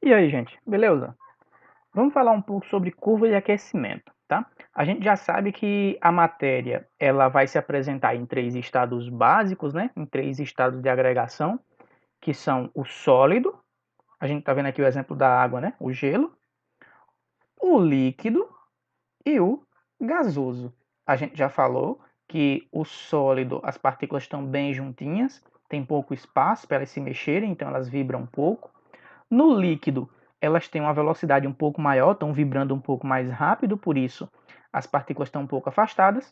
E aí, gente, beleza? Vamos falar um pouco sobre curva de aquecimento, tá? A gente já sabe que a matéria ela vai se apresentar em três estados básicos, né? Em três estados de agregação, que são o sólido, a gente está vendo aqui o exemplo da água, né? O gelo, o líquido e o gasoso. A gente já falou que o sólido, as partículas estão bem juntinhas, tem pouco espaço para elas se mexerem, então elas vibram um pouco. No líquido, elas têm uma velocidade um pouco maior, estão vibrando um pouco mais rápido, por isso as partículas estão um pouco afastadas.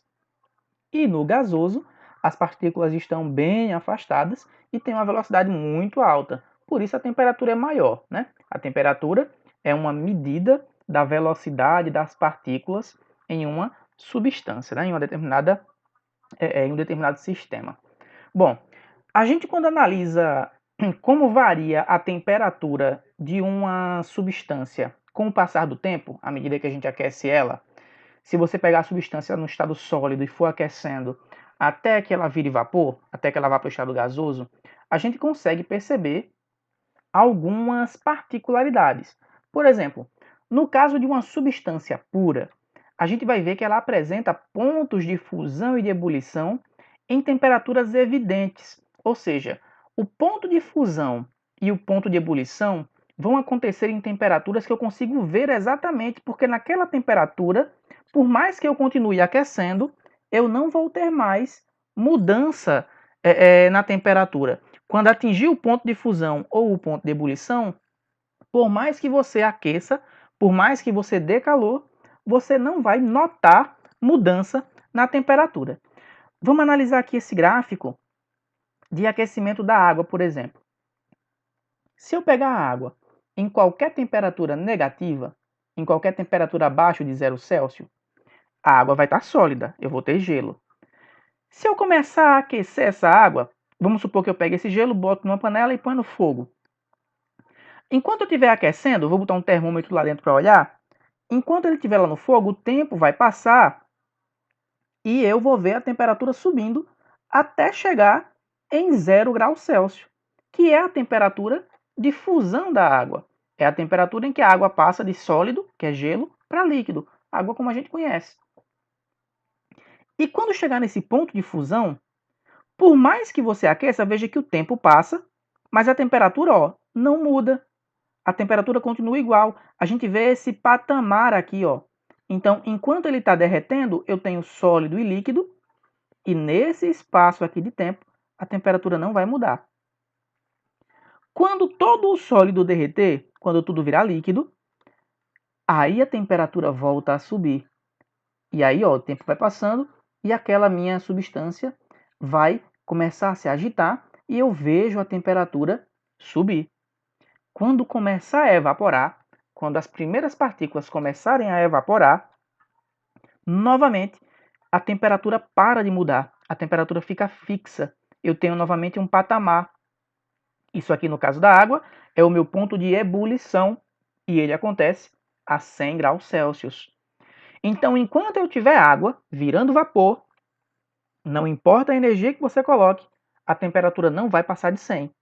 E no gasoso, as partículas estão bem afastadas e têm uma velocidade muito alta, por isso a temperatura é maior, né? A temperatura é uma medida da velocidade das partículas em uma substância, né? Em um determinado sistema. Bom, a gente quando analisa como varia a temperatura de uma substância com o passar do tempo, à medida que a gente aquece ela, se você pegar a substância no estado sólido e for aquecendo até que ela vire vapor, até que ela vá para o estado gasoso, a gente consegue perceber algumas particularidades. Por exemplo, no caso de uma substância pura, a gente vai ver que ela apresenta pontos de fusão e de ebulição em temperaturas evidentes, ou seja, o ponto de fusão e o ponto de ebulição vão acontecer em temperaturas que eu consigo ver exatamente, porque naquela temperatura, por mais que eu continue aquecendo, eu não vou ter mais mudança na temperatura. Quando atingir o ponto de fusão ou o ponto de ebulição, por mais que você aqueça, por mais que você dê calor, você não vai notar mudança na temperatura. Vamos analisar aqui esse gráfico de aquecimento da água, por exemplo. Se eu pegar a água em qualquer temperatura negativa, em qualquer temperatura abaixo de 0 Celsius, a água vai estar sólida, eu vou ter gelo. Se eu começar a aquecer essa água, vamos supor que eu pegue esse gelo, boto numa panela e põe no fogo. Enquanto eu estiver aquecendo, vou botar um termômetro lá dentro para olhar. Enquanto ele estiver lá no fogo, o tempo vai passar e eu vou ver a temperatura subindo até chegar em 0 graus Celsius, que é a temperatura de fusão da água. É a temperatura em que a água passa de sólido, que é gelo, para líquido, água como a gente conhece. E quando chegar nesse ponto de fusão, por mais que você aqueça, veja que o tempo passa, mas a temperatura não muda. A temperatura continua igual. A gente vê esse patamar aqui, ó. Então, enquanto ele está derretendo, eu tenho sólido e líquido, e nesse espaço aqui de tempo, a temperatura não vai mudar. Quando todo o sólido derreter, quando tudo virar líquido, aí a temperatura volta a subir. E aí, ó, o tempo vai passando e aquela minha substância vai começar a se agitar e eu vejo a temperatura subir. Quando começar a evaporar, quando as primeiras partículas começarem a evaporar, novamente a temperatura para de mudar, a temperatura fica fixa. Eu tenho novamente um patamar. Isso aqui, no caso da água, é o meu ponto de ebulição e ele acontece a 100 graus Celsius. Então, enquanto eu tiver água virando vapor, não importa a energia que você coloque, a temperatura não vai passar de 100.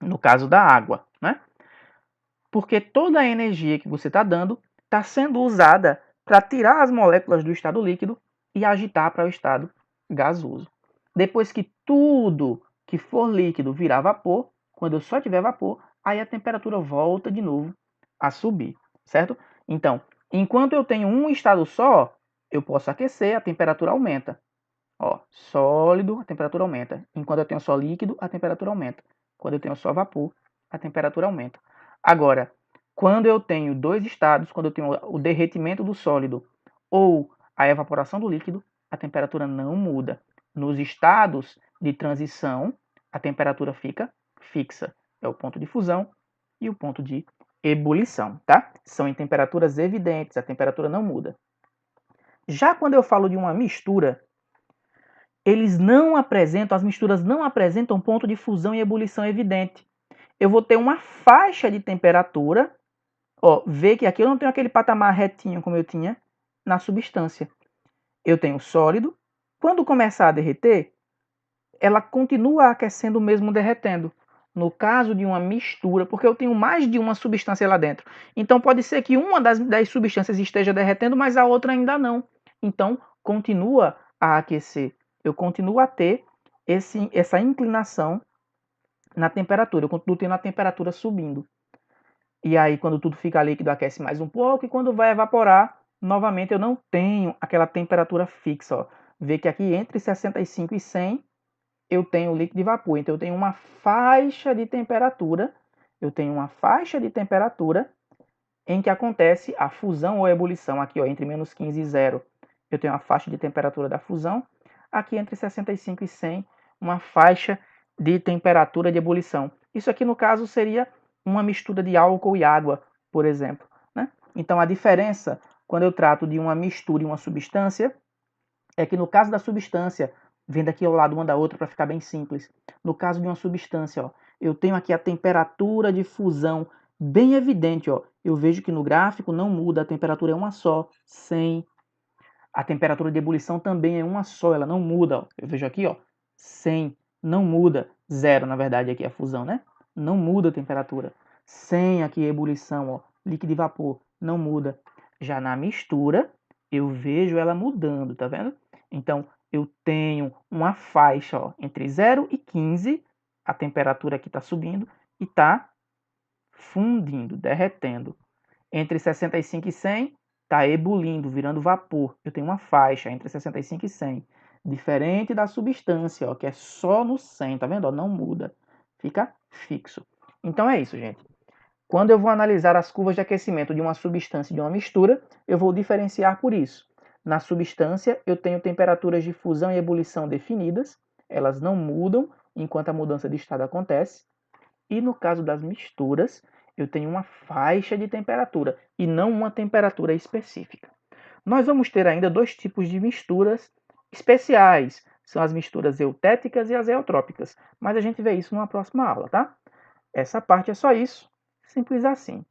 No caso da água, né? Porque toda a energia que você está dando está sendo usada para tirar as moléculas do estado líquido e agitar para o estado gasoso. Depois que tudo que for líquido virar vapor, quando eu só tiver vapor, aí a temperatura volta de novo a subir, certo? Então, enquanto eu tenho um estado só, eu posso aquecer, a temperatura aumenta. Ó, sólido, a temperatura aumenta. Enquanto eu tenho só líquido, a temperatura aumenta. Quando eu tenho só vapor, a temperatura aumenta. Agora, quando eu tenho dois estados, quando eu tenho o derretimento do sólido ou a evaporação do líquido, a temperatura não muda. Nos estados de transição, a temperatura fica fixa. É o ponto de fusão e o ponto de ebulição, tá? São em temperaturas evidentes, a temperatura não muda. Já quando eu falo de uma mistura, as misturas não apresentam ponto de fusão e ebulição evidente. Eu vou ter uma faixa de temperatura, ó, vê que aqui eu não tenho aquele patamar retinho como eu tinha na substância. Eu tenho sólido, quando começar a derreter, ela continua aquecendo mesmo derretendo. No caso de uma mistura, porque eu tenho mais de uma substância lá dentro. Então pode ser que uma das substâncias esteja derretendo, mas a outra ainda não. Então continua a aquecer. Eu continuo a ter essa inclinação na temperatura. Eu continuo tendo a temperatura subindo. E aí, quando tudo fica líquido, aquece mais um pouco. E quando vai evaporar, novamente eu não tenho aquela temperatura fixa. Ó. Vê que aqui entre 65 e 100 eu tenho líquido e vapor. Então eu tenho uma faixa de temperatura. Eu tenho uma faixa de temperatura em que acontece a fusão ou ebulição. Aqui, ó, entre menos 15 e 0, eu tenho a faixa de temperatura da fusão. Aqui, entre 65 e 100, uma faixa de temperatura de ebulição. Isso aqui, no caso, seria uma mistura de álcool e água, por exemplo. Né? Então, a diferença, quando eu trato de uma mistura e uma substância, é que no caso da substância, vendo aqui ao lado uma da outra para ficar bem simples, no caso de uma substância, ó, eu tenho aqui a temperatura de fusão bem evidente, ó. Eu vejo que no gráfico não muda, a temperatura é uma só, 100. A temperatura de ebulição também é uma só, ela não muda, ó. Eu vejo aqui, ó, 100, não muda, 0 na verdade aqui é a fusão, né? Não muda a temperatura. 100 aqui é ebulição, ó, líquido e vapor, não muda. Já na mistura, eu vejo ela mudando, tá vendo? Então, eu tenho uma faixa, ó, entre 0 e 15, a temperatura aqui está subindo e está fundindo, derretendo. Entre 65 e 100, está ebulindo, virando vapor. Eu tenho uma faixa entre 65 e 100. Diferente da substância, ó, que é só no 100, tá vendo? Ó, não muda, fica fixo. Então é isso, gente. Quando eu vou analisar as curvas de aquecimento de uma substância e de uma mistura, eu vou diferenciar por isso. Na substância, eu tenho temperaturas de fusão e ebulição definidas, elas não mudam enquanto a mudança de estado acontece. E no caso das misturas, eu tenho uma faixa de temperatura e não uma temperatura específica. Nós vamos ter ainda dois tipos de misturas especiais, são as misturas eutéticas e as eutrópicas, mas a gente vê isso numa próxima aula, tá? Essa parte é só isso, simples assim.